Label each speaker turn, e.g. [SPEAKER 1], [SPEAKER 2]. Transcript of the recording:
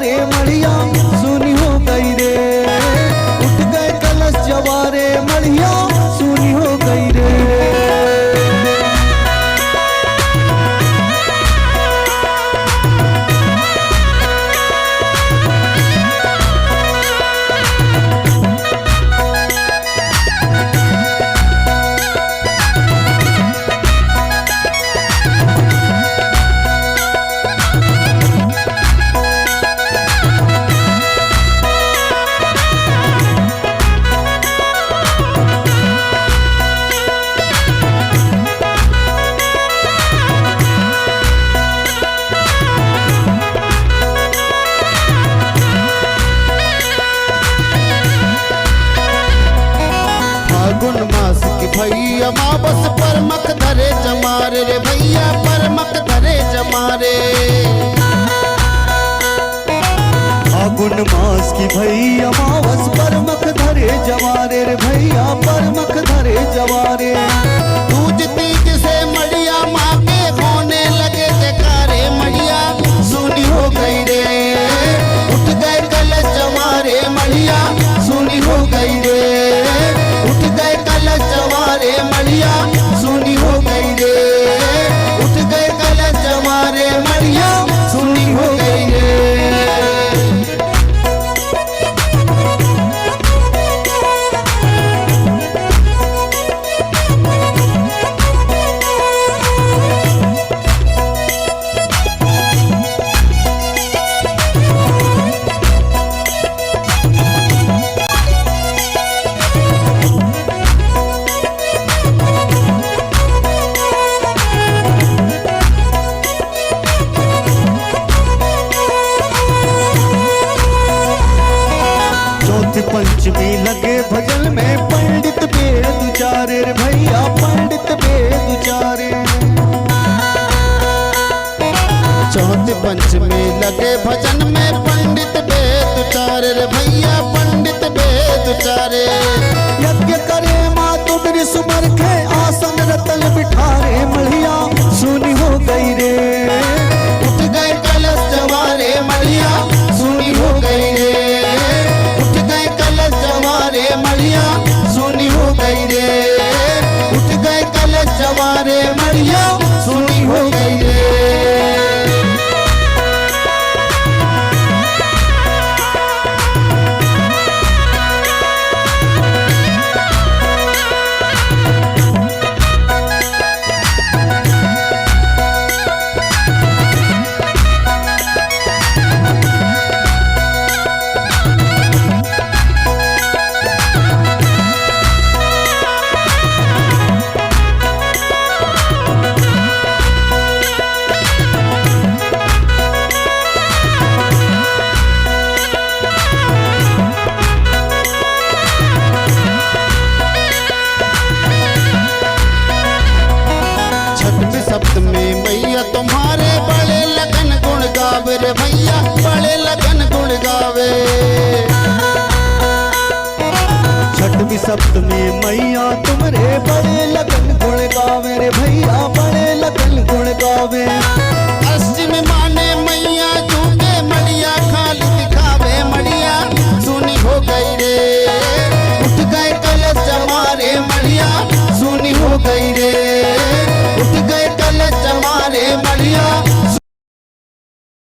[SPEAKER 1] जवारे मढ़िया सुनी हो गई रे। उठ गए कलश जवारे मढ़िया सुनी हो गई रे।
[SPEAKER 2] फागुन मास की भैया माँ बस पर मक धरे जमारे रे भैया पर मक धरे जमारे।
[SPEAKER 1] फागुन मास की भैया मावस पर मख धरे जवारे रे भैया पर मख धरे जवारे।
[SPEAKER 2] दूज तीज से मढ़िया माँ के होने लगे जयकारे मढ़िया सुनी हो गई रे। उठ गए कलश जवारे मढ़िया सुनी हो गई रे। उठ गए कलश जवारे मढ़िया सुनी हो गई रे। उठ गए कलश जवारे मढ़िया सुनी हो गई रे।
[SPEAKER 1] पंचमी लगे भजन में पंडित वेद उचारे रे भैया पंडित वेद उचारे।
[SPEAKER 2] चौथ पंचमी लगे भजन में पंडित वेद उचारे रे भैया पंडित वेद उचारे।
[SPEAKER 1] यज्ञ करे माँ तुमरी सुमर के आसन रतन बिठारे मढ़िया सुनी हो गई रे।
[SPEAKER 2] उठ गए कलश जवारे मढ़िया सुनी हो गई रे। उठ गए कलश जवारे मढ़िया सुनी हो गई रे। उठ गए कलश जवारे मढ़िया सुनी हो गई रे। सप्तमी मैया तुम्हारे बड़े लगन गुण गावे रे भैया बड़े लगन गुण गावे।
[SPEAKER 1] छठवीं सप्तमी मैया तुम्हारे बड़े लगन गुण गावे रे भैया बड़े लगन गुण गावे।
[SPEAKER 2] अष्टमी